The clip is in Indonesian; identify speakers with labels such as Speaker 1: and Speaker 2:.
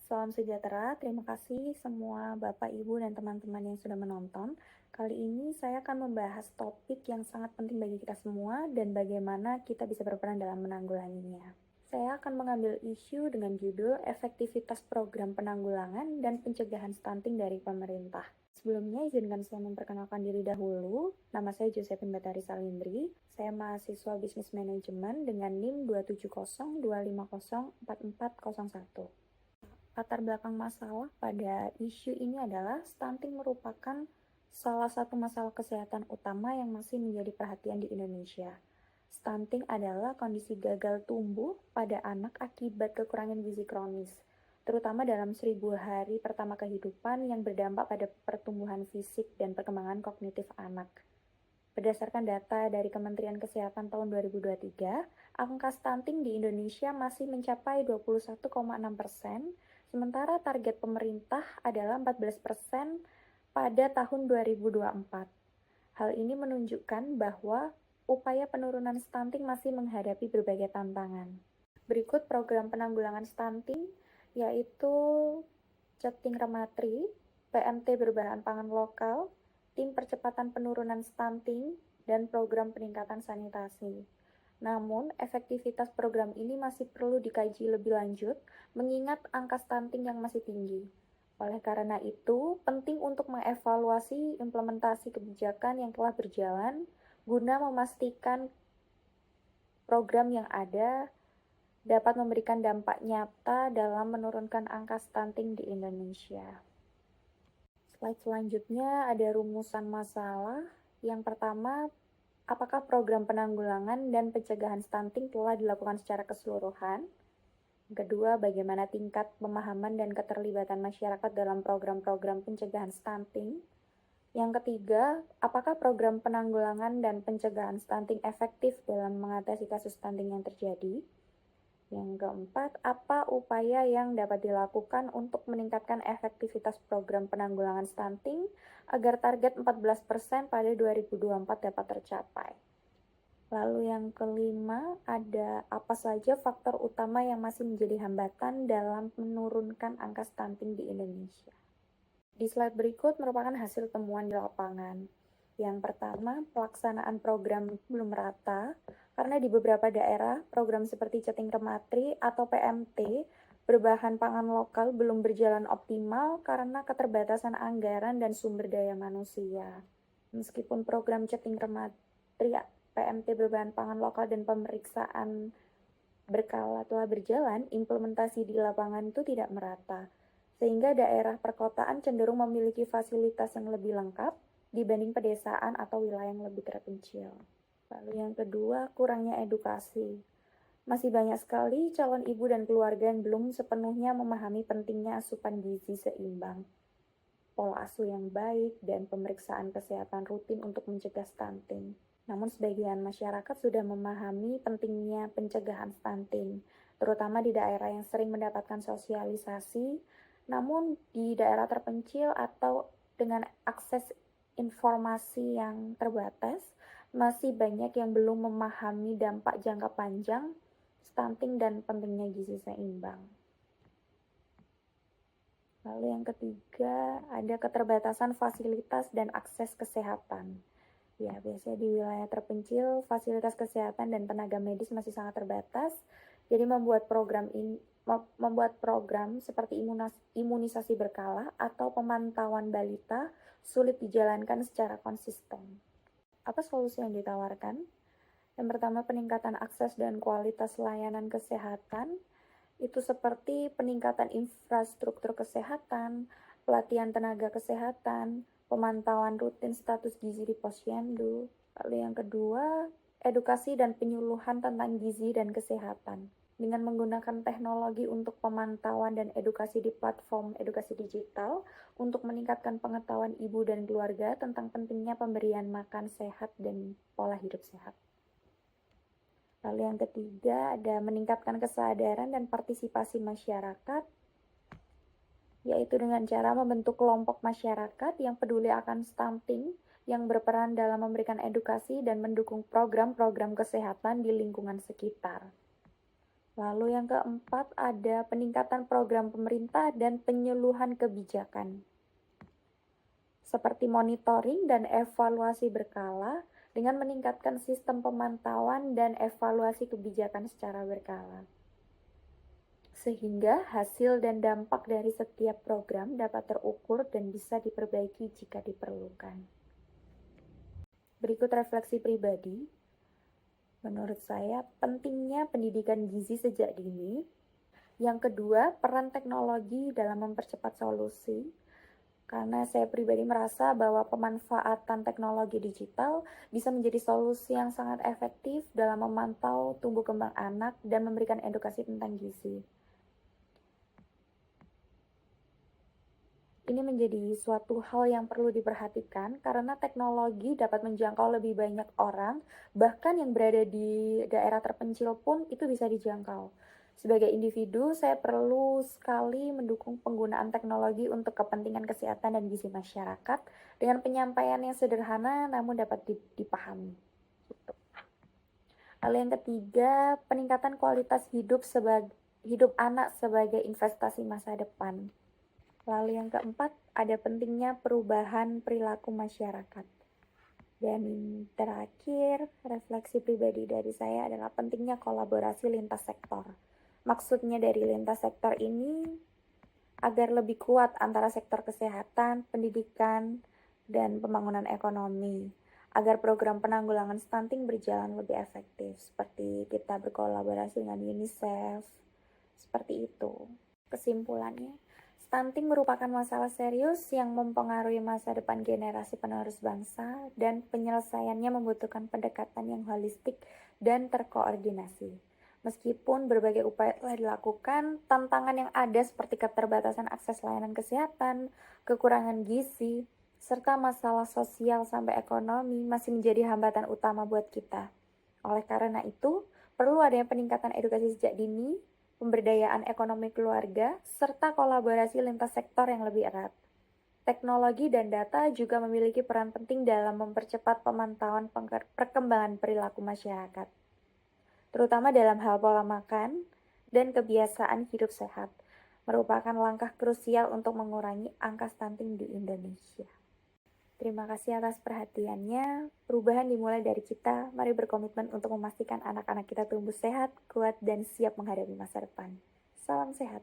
Speaker 1: Salam sejahtera, terima kasih semua Bapak, Ibu, dan teman-teman yang sudah menonton. Kali ini saya akan membahas topik yang sangat penting bagi kita semua dan bagaimana kita bisa berperan dalam menanggulanginya. Saya akan mengambil isu dengan judul efektivitas program penanggulangan dan pencegahan stunting dari pemerintah. Sebelumnya, izinkan saya memperkenalkan diri dahulu. Nama saya Josephine Batari Salindri. Saya mahasiswa Bisnis Manajemen dengan NIM 27025044401. Latar belakang masalah pada isu ini adalah stunting merupakan salah satu masalah kesehatan utama yang masih menjadi perhatian di Indonesia. Stunting adalah kondisi gagal tumbuh pada anak akibat kekurangan gizi kronis, terutama dalam 1000 hari pertama kehidupan yang berdampak pada pertumbuhan fisik dan perkembangan kognitif anak. Berdasarkan data dari Kementerian Kesehatan tahun 2023, angka stunting di Indonesia masih mencapai 21,6%, sementara target pemerintah adalah 14% pada tahun 2024. Hal ini menunjukkan bahwa upaya penurunan stunting masih menghadapi berbagai tantangan. Berikut program penanggulangan stunting, yaitu Ceting Rematri, PMT berbahan pangan lokal, tim percepatan penurunan stunting, dan program peningkatan sanitasi. Namun, efektivitas program ini masih perlu dikaji lebih lanjut, mengingat angka stunting yang masih tinggi. Oleh karena itu, penting untuk mengevaluasi implementasi kebijakan yang telah berjalan, guna memastikan program yang ada dapat memberikan dampak nyata dalam menurunkan angka stunting di Indonesia. Slide selanjutnya ada rumusan masalah. Yang pertama, apakah program penanggulangan dan pencegahan stunting telah dilakukan secara keseluruhan? Kedua, bagaimana tingkat pemahaman dan keterlibatan masyarakat dalam program-program pencegahan stunting? Yang ketiga, apakah program penanggulangan dan pencegahan stunting efektif dalam mengatasi kasus stunting yang terjadi? Yang keempat, apa upaya yang dapat dilakukan untuk meningkatkan efektivitas program penanggulangan stunting agar target 14% pada 2024 dapat tercapai? Lalu yang kelima, ada apa saja faktor utama yang masih menjadi hambatan dalam menurunkan angka stunting di Indonesia? Di slide berikut merupakan hasil temuan di lapangan. Yang pertama, pelaksanaan program belum merata, karena di beberapa daerah, program seperti Ceting Rematri atau PMT berbahan pangan lokal belum berjalan optimal karena keterbatasan anggaran dan sumber daya manusia. Meskipun program Ceting Rematri, PMT berbahan pangan lokal dan pemeriksaan berkala telah berjalan, implementasi di lapangan itu tidak merata, sehingga daerah perkotaan cenderung memiliki fasilitas yang lebih lengkap dibanding pedesaan atau wilayah yang lebih terpencil. Lalu yang kedua, kurangnya edukasi. Masih banyak sekali calon ibu dan keluarga yang belum sepenuhnya memahami pentingnya asupan gizi seimbang, pola asuh yang baik, dan pemeriksaan kesehatan rutin untuk mencegah stunting. Namun sebagian masyarakat sudah memahami pentingnya pencegahan stunting, terutama di daerah yang sering mendapatkan sosialisasi, namun di daerah terpencil atau dengan akses informasi yang terbatas, masih banyak yang belum memahami dampak jangka panjang stunting dan pentingnya gizi seimbang. Lalu yang ketiga, ada keterbatasan fasilitas dan akses kesehatan. Ya, biasanya di wilayah terpencil, fasilitas kesehatan dan tenaga medis masih sangat terbatas. Jadi membuat program seperti imunisasi berkala atau pemantauan balita sulit dijalankan secara konsisten. Apa solusi yang ditawarkan? Yang pertama, peningkatan akses dan kualitas layanan kesehatan. Itu seperti peningkatan infrastruktur kesehatan, pelatihan tenaga kesehatan, pemantauan rutin status gizi di posyandu. Lalu yang kedua, edukasi dan penyuluhan tentang gizi dan kesehatan. Dengan menggunakan teknologi untuk pemantauan dan edukasi di platform edukasi digital untuk meningkatkan pengetahuan ibu dan keluarga tentang pentingnya pemberian makan sehat dan pola hidup sehat. Lalu yang ketiga, ada meningkatkan kesadaran dan partisipasi masyarakat, yaitu dengan cara membentuk kelompok masyarakat yang peduli akan stunting, yang berperan dalam memberikan edukasi dan mendukung program-program kesehatan di lingkungan sekitar. Lalu yang keempat ada peningkatan program pemerintah dan penyuluhan kebijakan, seperti monitoring dan evaluasi berkala dengan meningkatkan sistem pemantauan dan evaluasi kebijakan secara berkala. Sehingga hasil dan dampak dari setiap program dapat terukur dan bisa diperbaiki jika diperlukan. Berikut refleksi pribadi. Menurut saya, pentingnya pendidikan gizi sejak dini. Yang kedua, peran teknologi dalam mempercepat solusi. Karena saya pribadi merasa bahwa pemanfaatan teknologi digital bisa menjadi solusi yang sangat efektif dalam memantau tumbuh kembang anak dan memberikan edukasi tentang gizi. Ini menjadi suatu hal yang perlu diperhatikan karena teknologi dapat menjangkau lebih banyak orang, bahkan yang berada di daerah terpencil pun itu bisa dijangkau. Sebagai individu, saya perlu sekali mendukung penggunaan teknologi untuk kepentingan kesehatan dan gizi masyarakat dengan penyampaian yang sederhana namun dapat dipahami. Lalu yang ketiga, peningkatan kualitas hidup anak sebagai investasi masa depan. Lalu yang keempat, ada pentingnya perubahan perilaku masyarakat. Dan terakhir, refleksi pribadi dari saya adalah pentingnya kolaborasi lintas sektor. Maksudnya dari lintas sektor ini, agar lebih kuat antara sektor kesehatan, pendidikan, dan pembangunan ekonomi. Agar program penanggulangan stunting berjalan lebih efektif, seperti kita berkolaborasi dengan UNICEF, seperti itu. Kesimpulannya, stunting merupakan masalah serius yang mempengaruhi masa depan generasi penerus bangsa dan penyelesaiannya membutuhkan pendekatan yang holistik dan terkoordinasi. Meskipun berbagai upaya telah dilakukan, tantangan yang ada seperti keterbatasan akses layanan kesehatan, kekurangan gizi, serta masalah sosial sampai ekonomi masih menjadi hambatan utama buat kita. Oleh karena itu, perlu adanya peningkatan edukasi sejak dini, pemberdayaan ekonomi keluarga, serta kolaborasi lintas sektor yang lebih erat. Teknologi dan data juga memiliki peran penting dalam mempercepat pemantauan perkembangan perilaku masyarakat, terutama dalam hal pola makan dan kebiasaan hidup sehat, merupakan langkah krusial untuk mengurangi angka stunting di Indonesia. Terima kasih atas perhatiannya. Perubahan dimulai dari kita. Mari berkomitmen untuk memastikan anak-anak kita tumbuh sehat, kuat, dan siap menghadapi masa depan. Salam sehat.